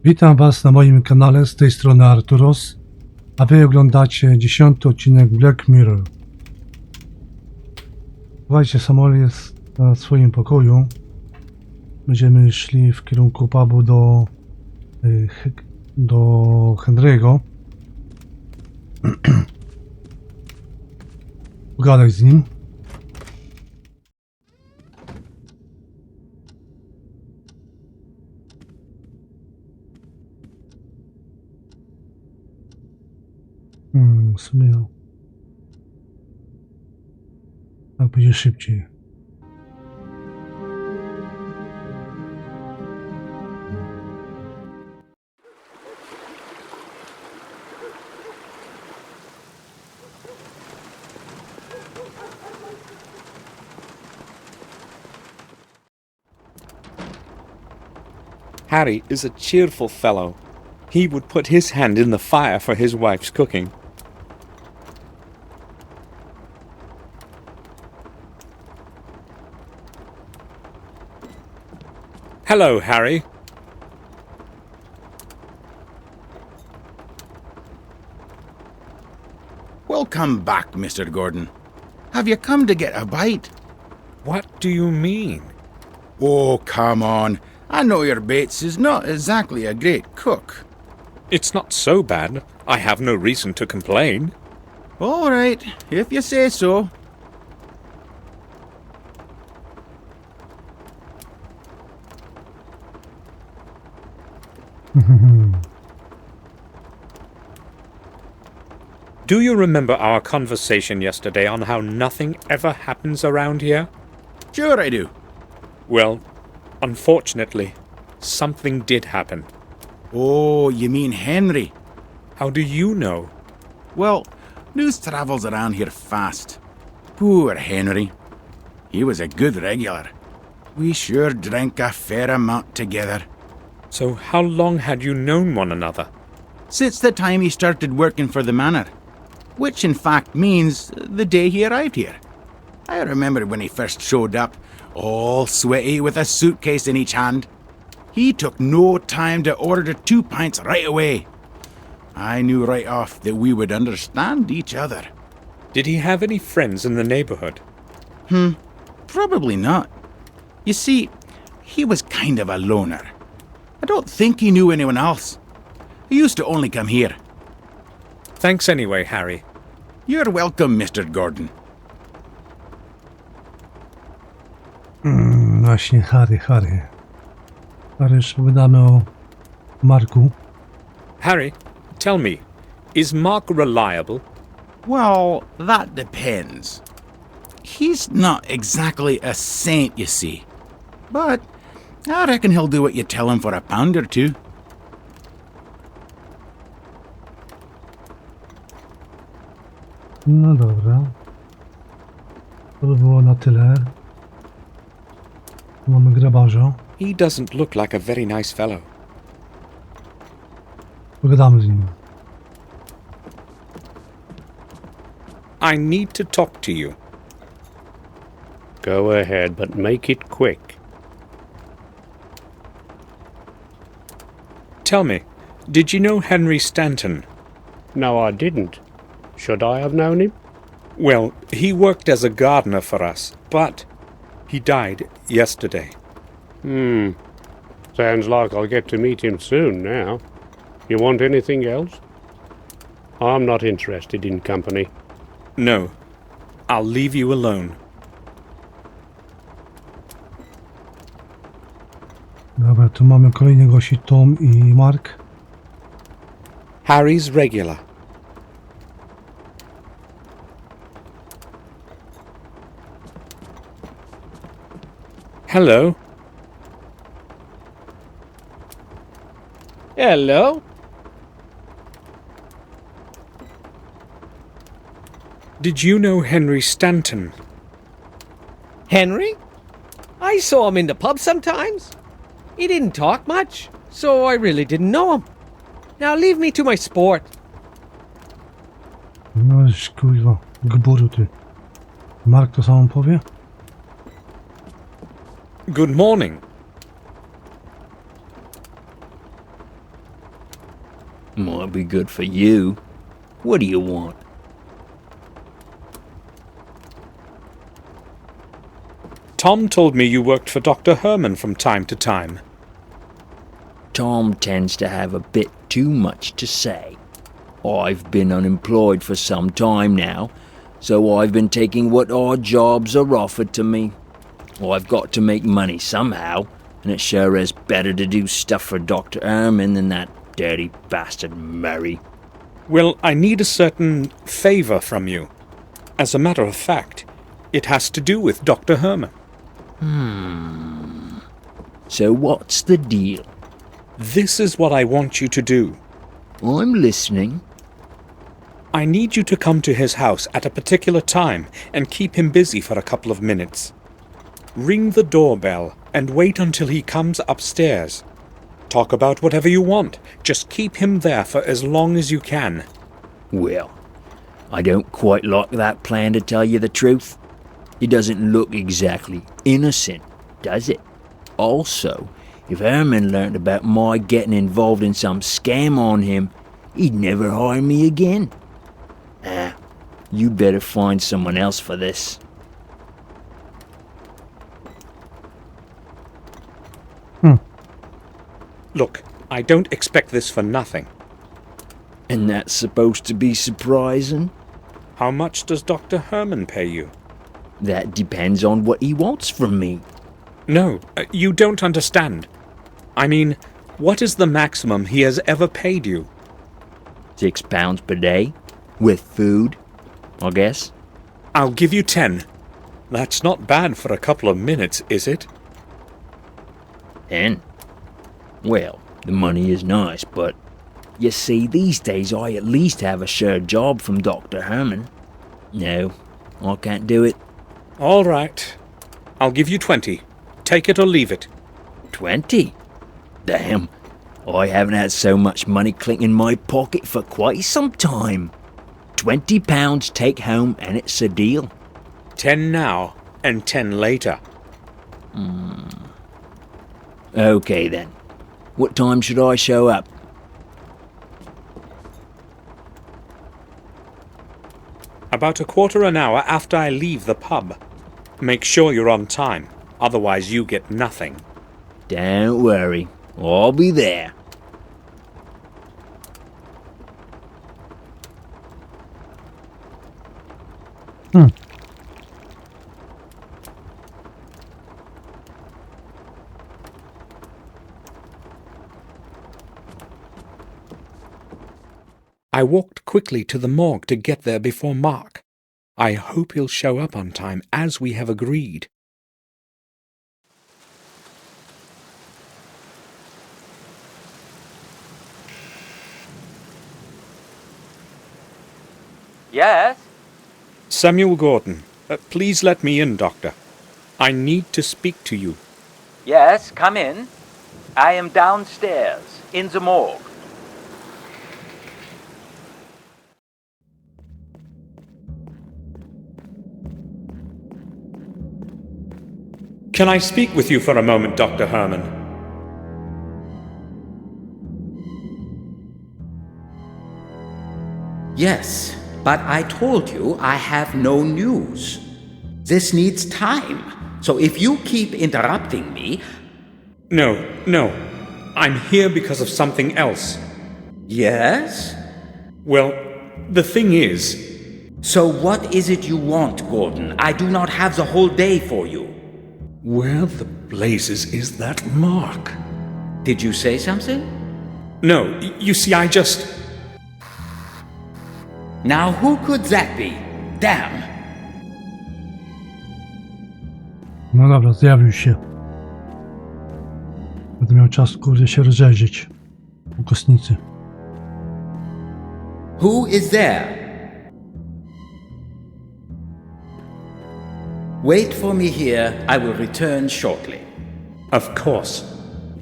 Witam Was na moim kanale, z tej strony Arturos, a Wy oglądacie 10. odcinek Black Mirror. Słuchajcie, Samuel jest w swoim pokoju. Będziemy szli w kierunku pubu do Henry'ego. Pogadać z nim. W sumie tak będzie szybciej. Harry is a cheerful fellow. He would put his hand in the fire for his wife's cooking. Hello, Harry. Welcome back, Mr. Gordon. Have you come to get a bite? What do you mean? Oh, come on. I know your Bates is not exactly a great cook. It's not so bad. I have no reason to complain. All right, if you say so. Do you remember our conversation yesterday on how nothing ever happens around here? Sure I do. Well, unfortunately, something did happen. Oh, you mean Henry? How do you know? Well, news travels around here fast. Poor Henry. He was a good regular. We sure drank a fair amount together. So how long had you known one another? Since the time he started working for the manor. Which in fact means the day he arrived here. I remember when he first showed up, all sweaty with a suitcase in each hand. He took no time to order 2 pints right away. I knew right off that we would understand each other. Did he have any friends in the neighborhood? Probably not. You see, he was kind of a loner. I don't think he knew anyone else. He used to only come here. Thanks anyway, Harry. You're welcome, Mr. Gordon. Właśnie Harry. Harry, już opowiadamy o Marku. Harry, tell me, is Mark reliable? Well, that depends. He's not exactly a saint, you see. But I reckon he'll do what you tell him for a pound or two. No dobra. To by było na tyle. Tu mamy grabarza. He doesn't look like a very nice fellow. Pogadamy z nim. I need to talk to you. Go ahead, but make it quick. Tell me, did you know Henry Stanton? No, I didn't. Should I have known him? Well, he worked as a gardener for us, but he died yesterday. Sounds like I'll get to meet him soon now. You want anything else? I'm not interested in company. No, I'll leave you alone. Dobra, tu mamy kolejnych gości, Tom i Mark. Harry's regular. Hello. Hello. Did you know Henry Stanton? Henry? I saw him in the pub sometimes. He didn't talk much, so I really didn't know him. Now leave me to my sport. No kurwa, gburu ty. Mark to samo powie? Good morning. Might be good for you. What do you want? Tom told me you worked for Dr. Herman from time to time. Tom tends to have a bit too much to say. I've been unemployed for some time now, so I've been taking what odd jobs are offered to me. I've got to make money somehow, and it sure is better to do stuff for Dr. Herman than that dirty bastard Murray. Well, I need a certain favor from you. As a matter of fact, it has to do with Dr. Herman. So what's the deal? This is what I want you to do. I'm listening. I need you to come to his house at a particular time and keep him busy for a couple of minutes. Ring the doorbell and wait until he comes upstairs. Talk about whatever you want. Just keep him there for as long as you can. Well, I don't quite like that plan, to tell you the truth. It doesn't look exactly innocent, does it? Also, if Herman learned about my getting involved in some scam on him, he'd never hire me again. You better find someone else for this. Look, I don't expect this for nothing. And that's supposed to be surprising? How much does Dr. Herman pay you? That depends on what he wants from me. No, you don't understand. I mean, what is the maximum he has ever paid you? £6 per day? With food, I guess? I'll give you 10. That's not bad for a couple of minutes, is it? 10? Well, the money is nice, but you see, these days I at least have a sure job from Dr. Herman. No, I can't do it. All right. I'll give you 20. Take it or leave it. 20? Damn, I haven't had so much money clink in my pocket for quite some time. £20 take home and it's a deal. 10 now and 10 later. Okay then. What time should I show up? About a quarter an hour after I leave the pub. Make sure you're on time, otherwise you get nothing. Don't worry, I'll be there. I walked quickly to the morgue to get there before Mark. I hope he'll show up on time as we have agreed. Yes? Samuel Gordon, please let me in, Doctor. I need to speak to you. Yes, come in. I am downstairs, in the morgue. Can I speak with you for a moment, Dr. Herman? Yes, but I told you I have no news. This needs time, so if you keep interrupting me... No. I'm here because of something else. Yes? Well, the thing is... So what is it you want, Gordon? I do not have the whole day for you. Where the blazes is that mark? Did you say something? No, you see, I just... Now who could that be? Damn! No dobra, zjawił się. Będę miał czas, kurde, się rozejrzeć po kostnicy. Who is there? Wait for me here. I will return shortly. Of course.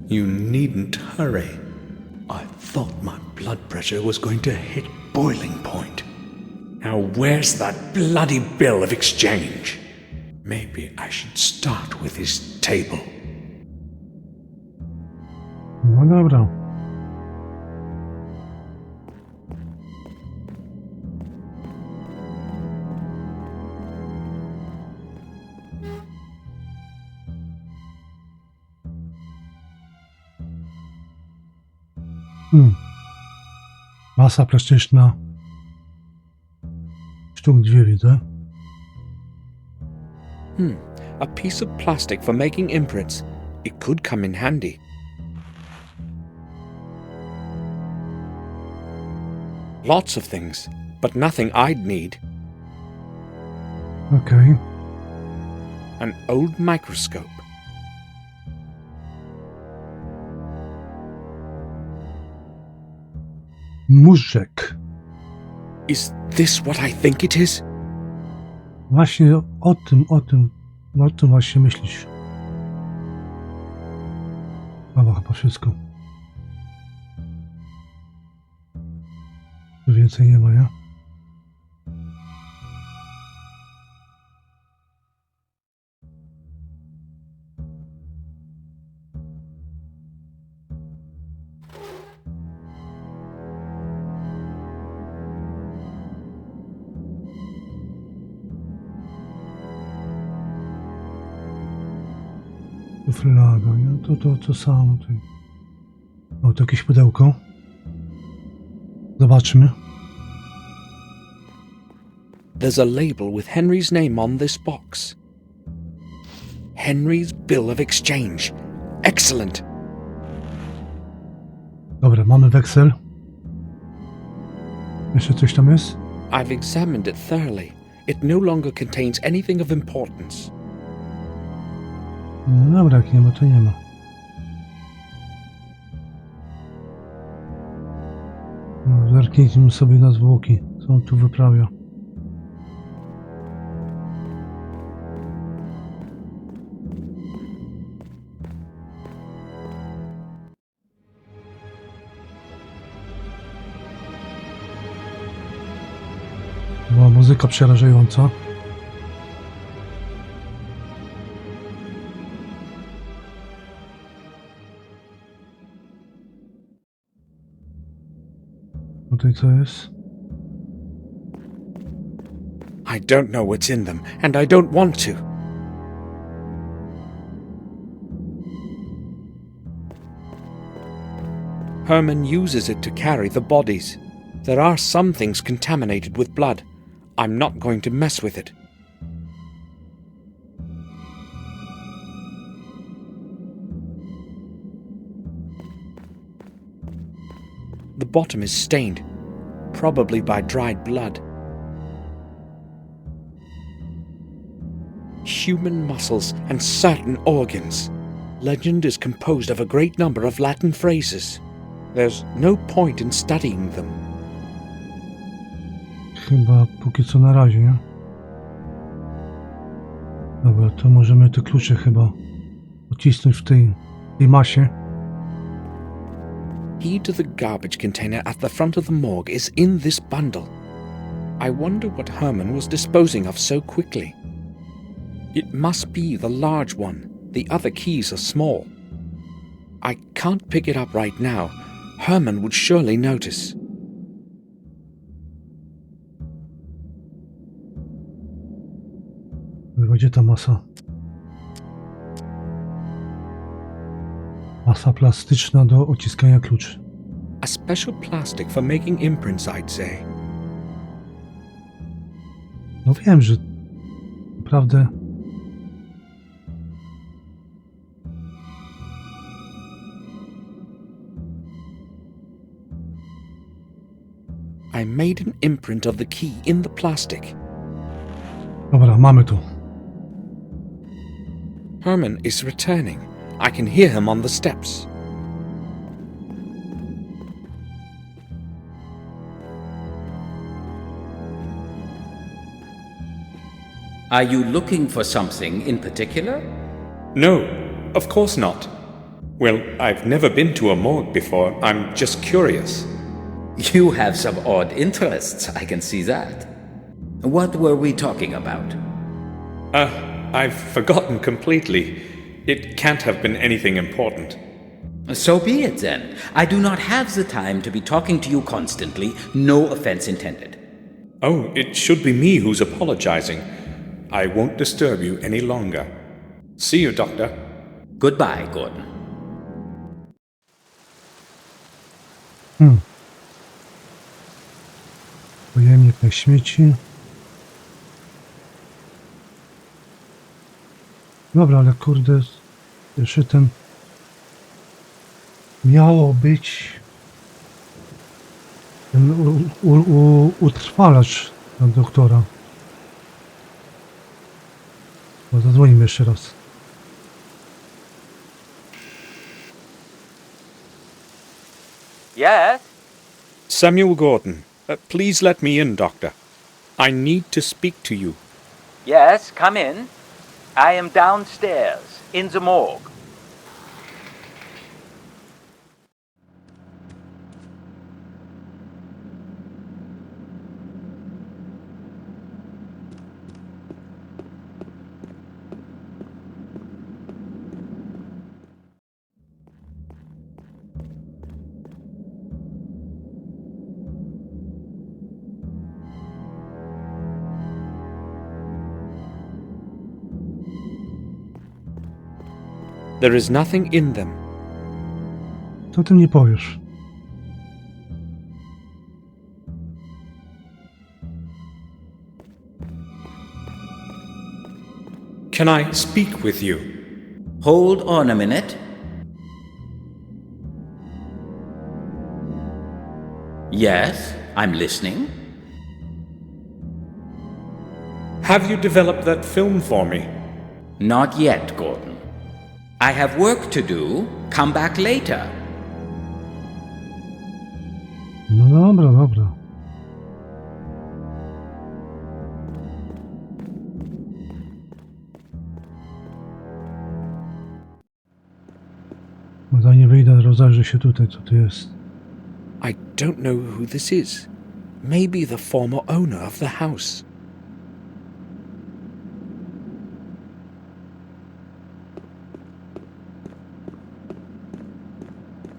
You needn't hurry. I thought my blood pressure was going to hit boiling point. Now where's that bloody bill of exchange? Maybe I should start with his table. No dobra. Masa plastyczna. Sztuk 2 widzę. A piece of plastic for making imprints. It could come in handy. Lots of things, but nothing I'd need. Okej. An old microscope. Muszek. Is this what I think it is? Właśnie o tym właśnie myślisz. Chyba wszystko. Więcej nie ma, ja? Flaga, nie? To samo. O, to jakieś pudełko. Zobaczmy. There's a label with Henry's name on this box. Henry's bill of exchange. Excellent. Dobra, mamy weksel. Jeszcze coś tam jest? I've examined it thoroughly. It no longer contains anything of importance. No dobra, jak nie ma, to nie ma. No, zerknijmy sobie na zwłoki, co on tu wyprawia. Była muzyka przerażająca. Tutaj co jest? I don't know what's in them, and I don't want to. Herman uses it to carry the bodies. There are some things contaminated with blood. I'm not going to mess with it. The bottom is stained, probably by dried blood. Human muscles and certain organs. Legend is composed of a great number of Latin phrases. There's no point in studying them. Chyba póki co na razie, nie? Dobra, to możemy te klucze chyba odcisnąć w tej masie. Key to the garbage container at the front of the morgue is in this bundle. I wonder what Herman was disposing of so quickly. It must be the large one. The other keys are small. I can't pick it up right now. Herman would surely notice. Gdzie ta masa? Masa plastyczna do odciskania kluczy. A special plastic for making imprints, I'd say. No wiem, że naprawdę I made an imprint of the key in the plastic. Dobra, mamy to. Herman is returning. I can hear him on the steps. Are you looking for something in particular? No, of course not. Well, I've never been to a morgue before. I'm just curious. You have some odd interests, I can see that. What were we talking about? I've forgotten completely. It can't have been anything important. So be it then. I do not have the time to be talking to you constantly. No offense intended. Oh, it should be me who's apologizing. I won't disturb you any longer. See you, Doctor. Goodbye, Gordon. Pojemnik na śmieci. Dobra, ale kurde, jeszcze ten miało być ten utrwalacz na doktora. No, zadzwonimy jeszcze raz. Yes? Samuel Gordon, please let me in, Doctor. I need to speak to you. Yes, come in. I am downstairs, in the morgue. There is nothing in them. Co ty nie powiesz? Can I speak with you? Hold on a minute. Yes, I'm listening. Have you developed that film for me? Not yet, Gordon. I have work to do. Come back later. No dobra, dobra. Zanim wyjdę, rozejrzę się tutaj, co tu jest. I don't know who this is. Maybe the former owner of the house.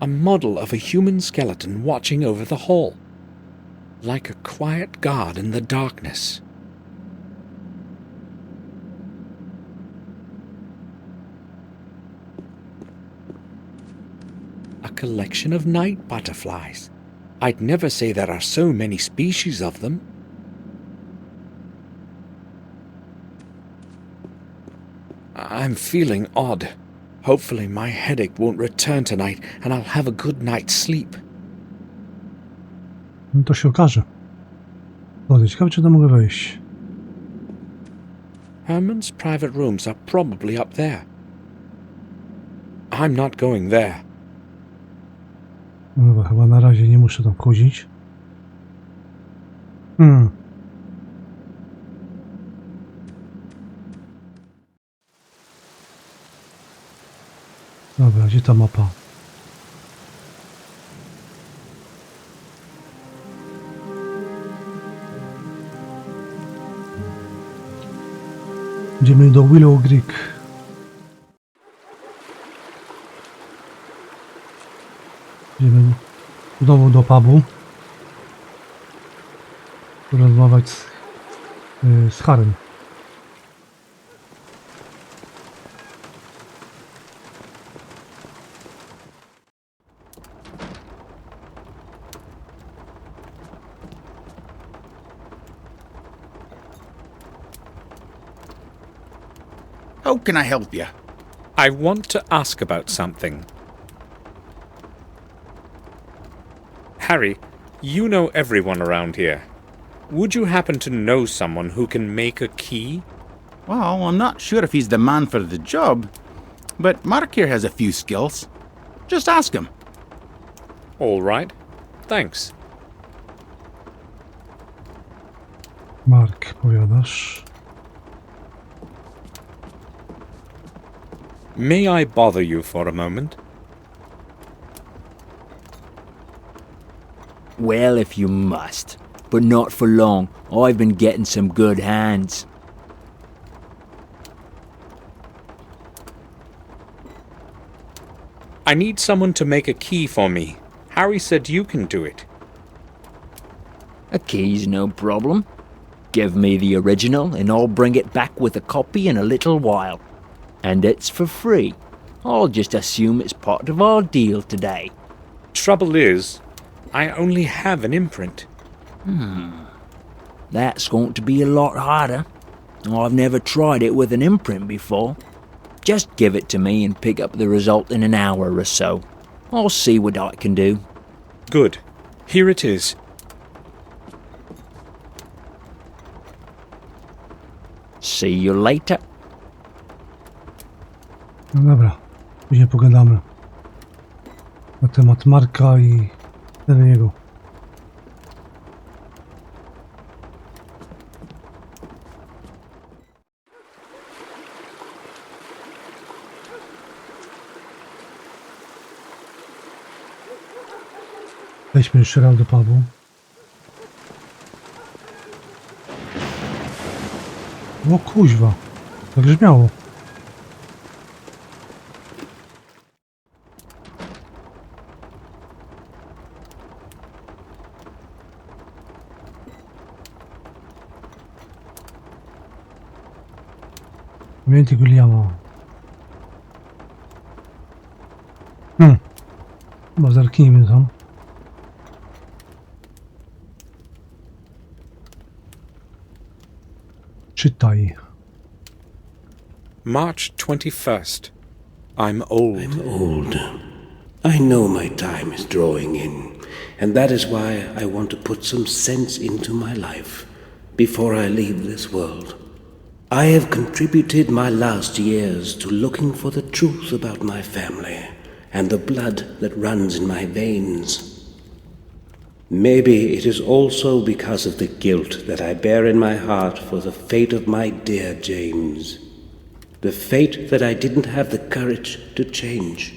A model of a human skeleton watching over the hall. Like a quiet guard in the darkness. A collection of night butterflies. I'd never say there are so many species of them. I'm feeling odd. Hopefully my headache won't return tonight and I'll have a good night's sleep. No to się okaże. O, ciekawe, czy tam mogę wejść. Herman's private rooms are probably up there. I'm not going there. No dobra, chyba na razie nie muszę tam chodzić. Dobra, gdzie ta mapa? Idziemy do Willow Creek. Idziemy znowu do pubu. Rozmawiać z Harrym. How can I help you? I want to ask about something. Harry, you know everyone around here. Would you happen to know someone who can make a key? Well, I'm not sure if he's the man for the job, but Mark here has a few skills. Just ask him. All right. Thanks. Mark, powiadasz? May I bother you for a moment? Well, if you must. But not for long. I've been getting some good hands. I need someone to make a key for me. Harry said you can do it. A key's no problem. Give me the original and I'll bring it back with a copy in a little while. And it's for free. I'll just assume it's part of our deal today. Trouble is, I only have an imprint. That's going to be a lot harder. I've never tried it with an imprint before. Just give it to me and pick up the result in an hour or so. I'll see what I can do. Good. Here it is. See you later. No dobra, później pogadamy na temat Marka i jego. Weźmy jeszcze raz do pubu. O kuźwa, tak brzmiało. Pamiętaj Williama. Chyba zerknijmy tam. Czytaj. March 21st. I'm old. I'm old. I know my time is drawing in, and that is why I want to put some sense into my life before I leave this world. I have contributed my last years to looking for the truth about my family and the blood that runs in my veins. Maybe it is also because of the guilt that I bear in my heart for the fate of my dear James. The fate that I didn't have the courage to change.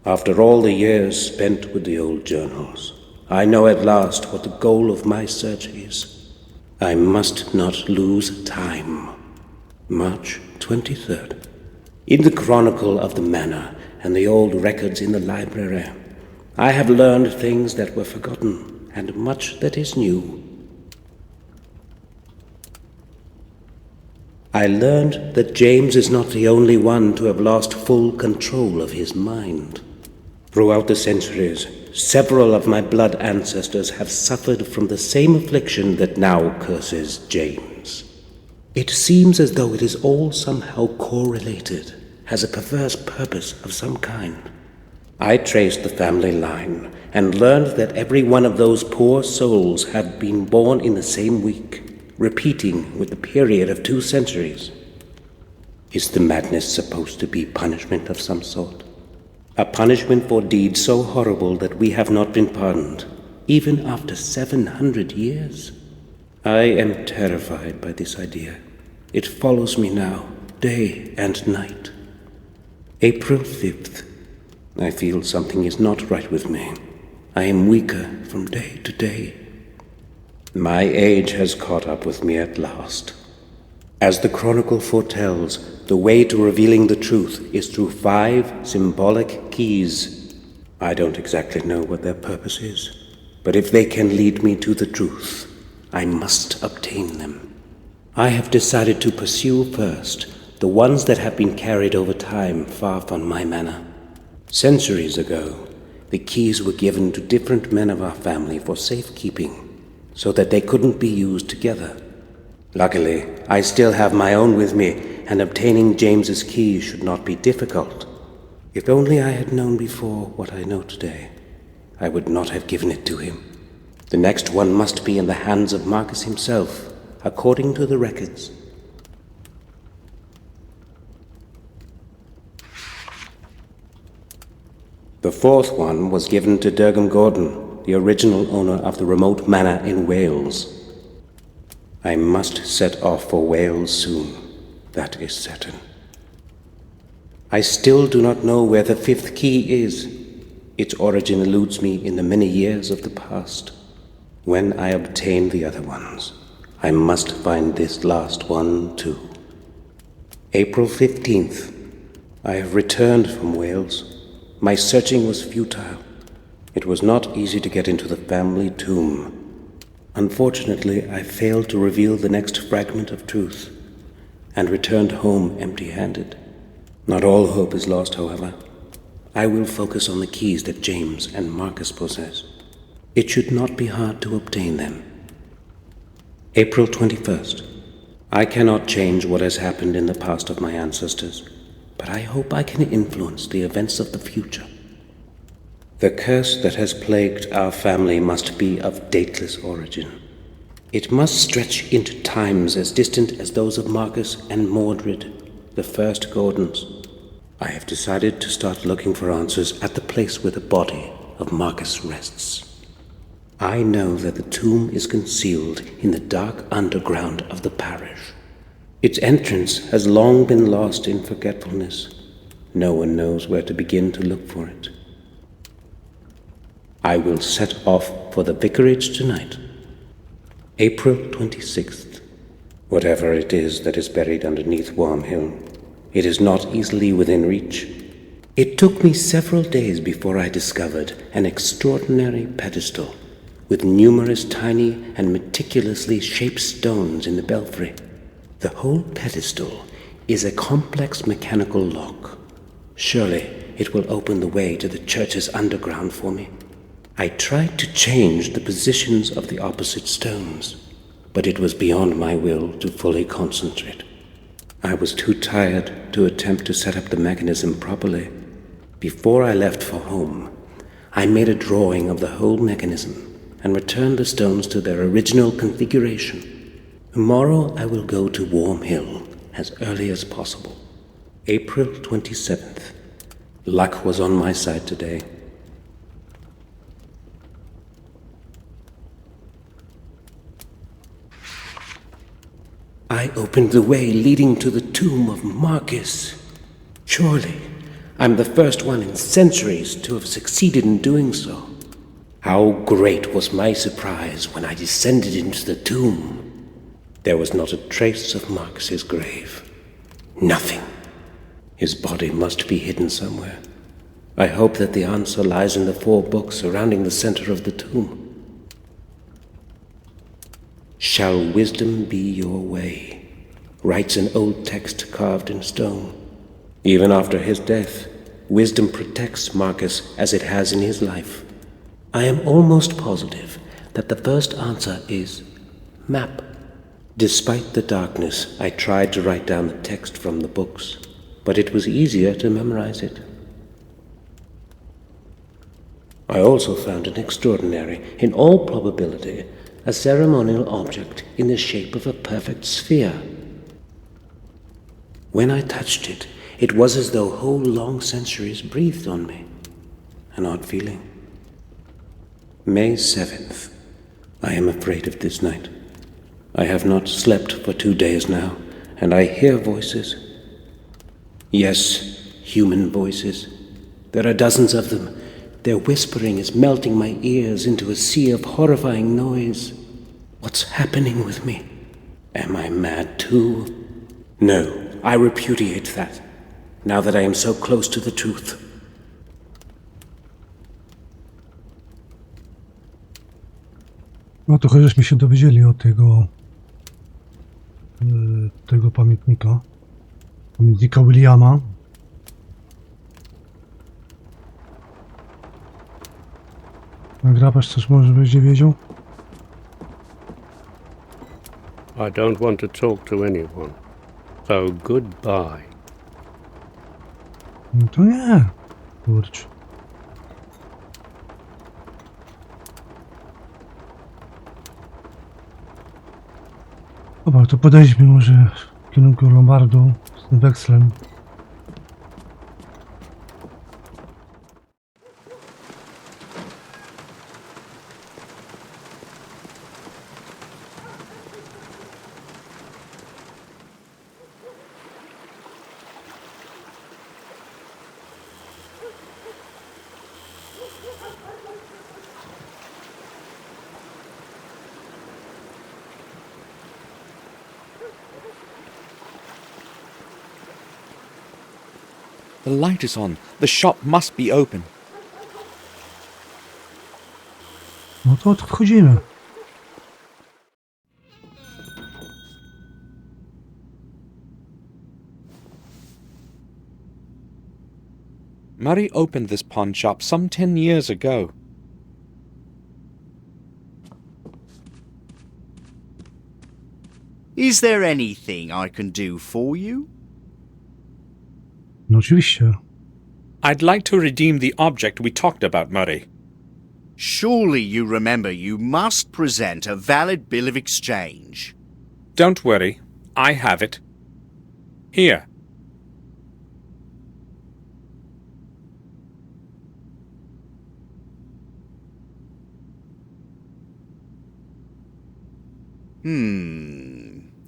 After all the years spent with the old journals, I know at last what the goal of my search is. I must not lose time. March 23rd. In the chronicle of the manor and the old records in the library, I have learned things that were forgotten and much that is new. I learned that James is not the only one to have lost full control of his mind. Throughout the centuries, several of my blood ancestors have suffered from the same affliction that now curses James. It seems as though it is all somehow correlated, has a perverse purpose of some kind. I traced the family line and learned that every one of those poor souls had been born in the same week, repeating with the period of 2 centuries. Is the madness supposed to be punishment of some sort? A punishment for deeds so horrible that we have not been pardoned, even after 700 years? I am terrified by this idea. It follows me now, day and night. April 5th. I feel something is not right with me. I am weaker from day to day. My age has caught up with me at last. As the chronicle foretells, the way to revealing the truth is through 5 symbolic keys. I don't exactly know what their purpose is, but if they can lead me to the truth, I must obtain them. I have decided to pursue first the ones that have been carried over time far from my manor. Centuries ago, the keys were given to different men of our family for safekeeping, so that they couldn't be used together. Luckily, I still have my own with me, and obtaining James's keys should not be difficult. If only I had known before what I know today, I would not have given it to him. The next one must be in the hands of Marcus himself, according to the records. The 4th one was given to Williama Gordona, the original owner of the remote manor in Wales. I must set off for Wales soon, that is certain. I still do not know where the 5th key is. Its origin eludes me in the many years of the past. When I obtain the other ones, I must find this last one too. April 15th. I have returned from Wales. My searching was futile. It was not easy to get into the family tomb. Unfortunately, I failed to reveal the next fragment of truth, and returned home empty-handed. Not all hope is lost, however. I will focus on the keys that James and Marcus possess. It should not be hard to obtain them. April 21st. I cannot change what has happened in the past of my ancestors, but I hope I can influence the events of the future. The curse that has plagued our family must be of dateless origin. It must stretch into times as distant as those of Marcus and Mordred, the first Gordons. I have decided to start looking for answers at the place where the body of Marcus rests. I know that the tomb is concealed in the dark underground of the parish. Its entrance has long been lost in forgetfulness. No one knows where to begin to look for it. I will set off for the vicarage tonight. April 26th. Whatever it is that is buried underneath Worm Hill, it is not easily within reach. It took me several days before I discovered an extraordinary pedestal with numerous tiny and meticulously shaped stones in the belfry. The whole pedestal is a complex mechanical lock. Surely it will open the way to the church's underground for me. I tried to change the positions of the opposite stones, but it was beyond my will to fully concentrate. I was too tired to attempt to set up the mechanism properly. Before I left for home, I made a drawing of the whole mechanism and returned the stones to their original configuration. Tomorrow I will go to Worm Hill as early as possible. April 27th. Luck was on my side today. I opened the way leading to the tomb of Marcus. Surely, I'm the first one in centuries to have succeeded in doing so. How great was my surprise when I descended into the tomb. There was not a trace of Marcus's grave. Nothing. His body must be hidden somewhere. I hope that the answer lies in the 4 books surrounding the center of the tomb. Shall wisdom be your way, writes an old text carved in stone. Even after his death, wisdom protects Marcus as it has in his life. I am almost positive that the first answer is map. Despite the darkness, I tried to write down the text from the books, but it was easier to memorize it. I also found an extraordinary, in all probability, a ceremonial object in the shape of a perfect sphere. When I touched it, it was as though whole long centuries breathed on me. An odd feeling. May 7th. I am afraid of this night. I have not slept for 2 days now, and I hear voices. Yes, human voices. There are dozens of them. Their whispering is melting my ears into a sea of horrifying noise. What's happening with me? Am I mad too? No, I repudiate that, now that I am so close to the truth. No to chociażśmy się dowiedzieli o tego pamiętnika. Pamiętnika Williama. Nagrabasz coś może będzie wiedział? I don't want to talk to anyone. So goodbye. No to nie. Kurczę. Dobra, to podejdźmy może w kierunku Lombardu z tym wekslem. The light is on. The shop must be open. No to wchodzimy. Murray opened this pawn shop some 10 years ago. Is there anything I can do for you? No oczywiście. I'd like to redeem the object we talked about, Murray. Surely you remember you must present a valid bill of exchange. Don't worry, I have it. Here.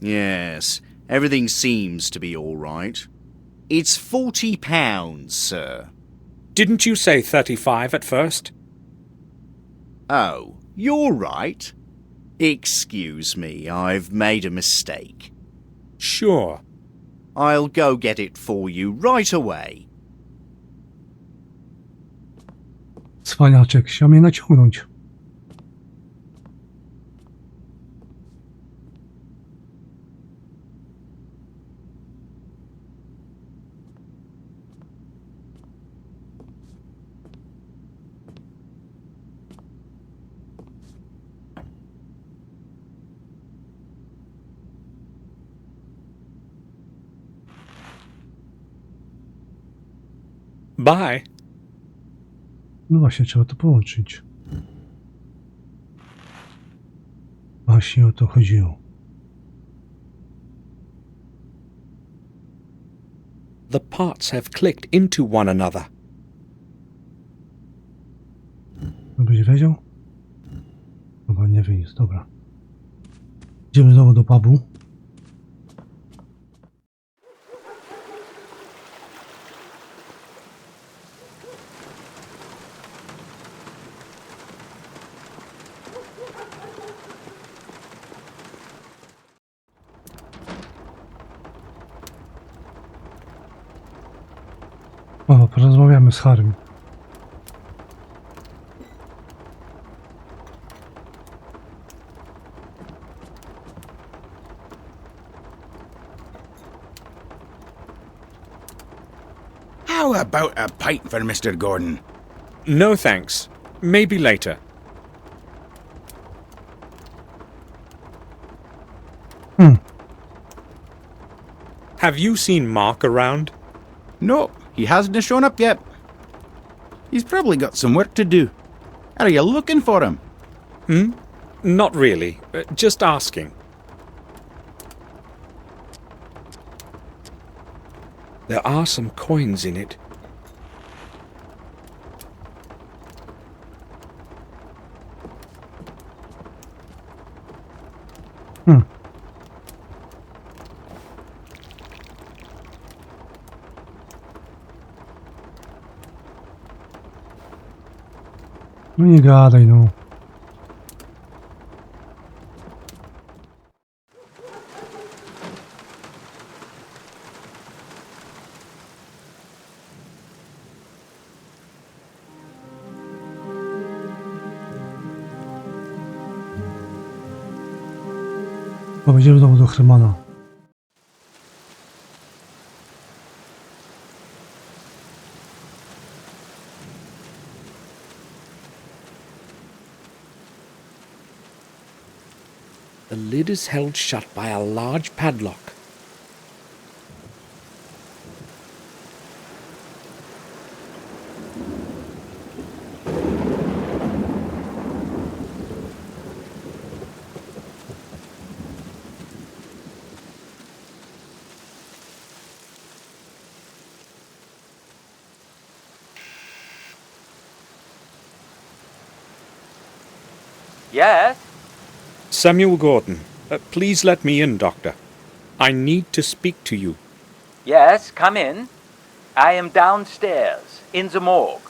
Yes, everything seems to be all right. It's £40, sir. Didn't you say 35 at first? Oh, you're right. Excuse me, I've made a mistake. Sure. I'll go get it for you right away. Cwaniaczek chciał mnie naciągnąć. Bye. No właśnie, trzeba to połączyć. Właśnie o to chodziło. The parts have clicked into one another. No będzie wiedział? Chyba nie wie nic, dobra. Idziemy znowu do pubu. O, porozmawiamy z Harrym. How about a pint for Mr. Gordon? No thanks. Maybe later. Have you seen Mark around? No, he hasn't shown up yet. He's probably got some work to do. Are you looking for him? Not really. Just asking. There are some coins in it. No nie gadaj, no. Bo będziemy znowu do Hermana. The lid is held shut by a large padlock. Yes? Samuel Gordon, please let me in, Doctor. I need to speak to you. Yes, come in. I am downstairs, in the morgue.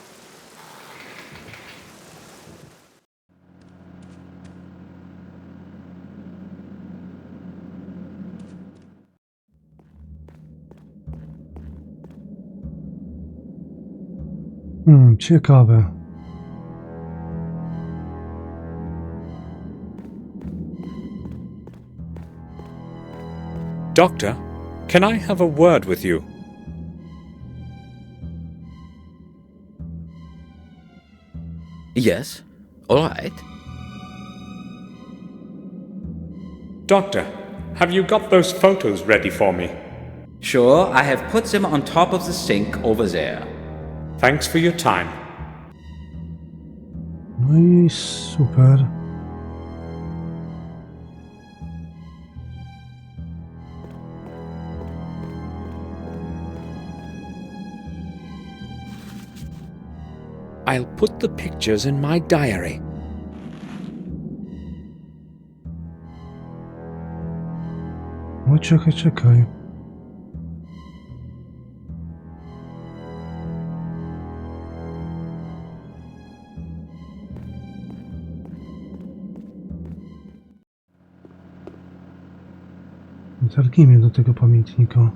Ciekawe. Doctor, can I have a word with you? Yes, all right. Doctor, Have you got those photos ready for me? Sure, I have put them on top of the sink over there. Thanks for your time. No i super. I'll put the pictures in my diary. No czekaj. Zerknijmy do tego pamiętnika.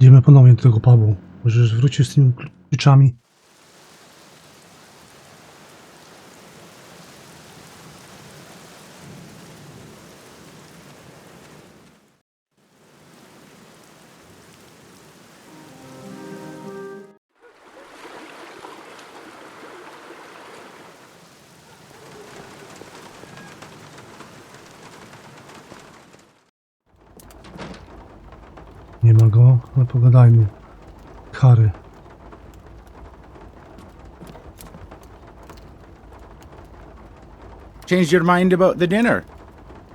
Idziemy ponownie do tego pubu. Możesz wrócić z tymi kluczami. Nie ma go, ale pogadajmy. Harry. Changed your mind about the dinner?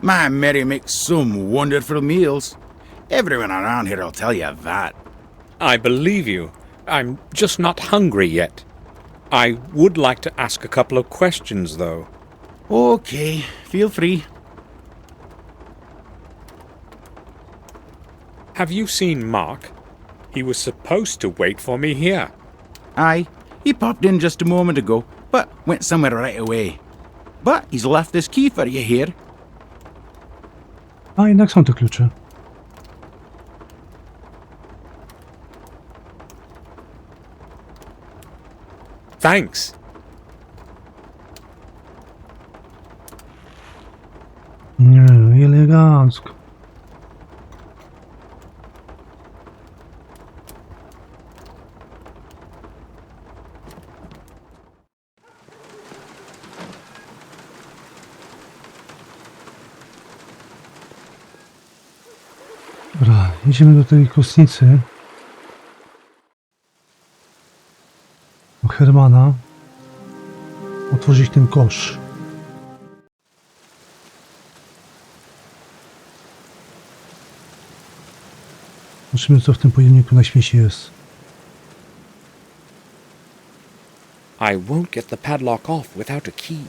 My Mary makes some wonderful meals. Everyone around here will tell you that. I believe you. I'm just not hungry yet. I would like to ask a couple of questions, though. Okay, feel free. Have you seen Mark? He was supposed to wait for me here. Aye, he popped in just a moment ago, but went somewhere right away. But he's left this key for you here. A jednak są te klucze. Thanks. Nie, elegancko. Dobra, idziemy do tej kostnicy. Do Hermana. Otworzyć ten kosz. Zobaczymy, co w tym pojemniku na śmieci jest. I won't get the padlock off without a key.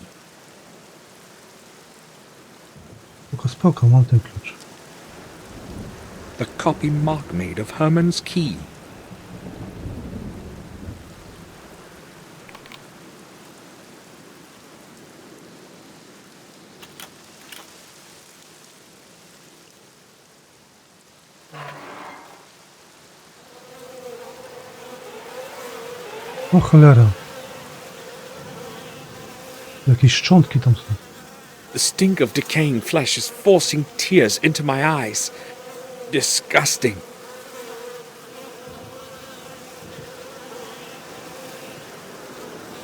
Spoko, mam ten klucz. The copy Mark made of Herman's key. O cholera. Jakieś szczątki tam są. The stink of decaying flesh is forcing tears into my eyes. Disgusting.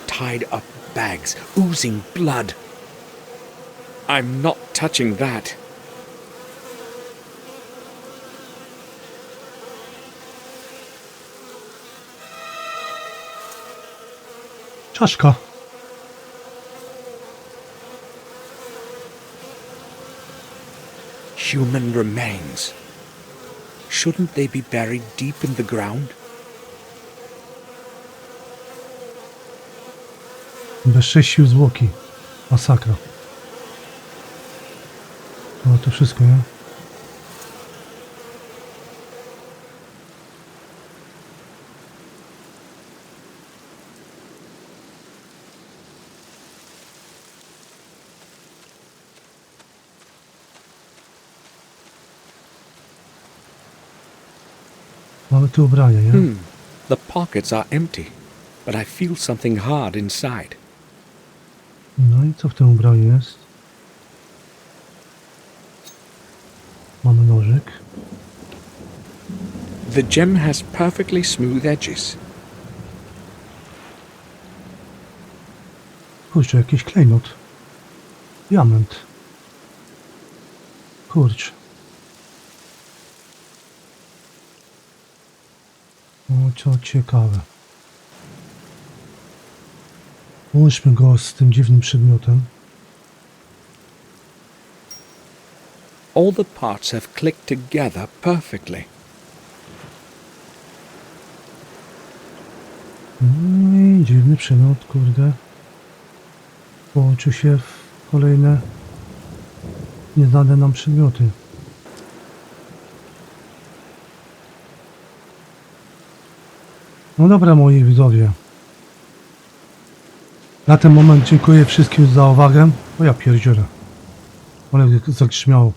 Tied up bags, oozing blood. I'm not touching that. Czaszka. Human remains. Shouldn't they be buried deep in the ground? Bezcześcił zwłoki. Masakra. No to wszystko, nie? Mamy tu ubrania, nie? The pockets are empty, but I feel something hard inside. No i co w tym ubraniu jest? Mamy nożyk. The gem has perfectly smooth edges. Kurczę, jakiś klejnot. Diament. Kurczę. O, co ciekawe. Połączmy go z tym dziwnym przedmiotem. All the parts have clicked together perfectly. No i dziwny przedmiot, kurde. Połączył się w kolejne nieznane nam przedmioty. No dobra, moi widzowie. Na ten moment dziękuję wszystkim za uwagę. O ja pierdzielę. Ale zagrzmiało.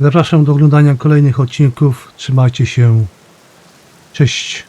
Zapraszam do oglądania kolejnych odcinków. Trzymajcie się. Cześć.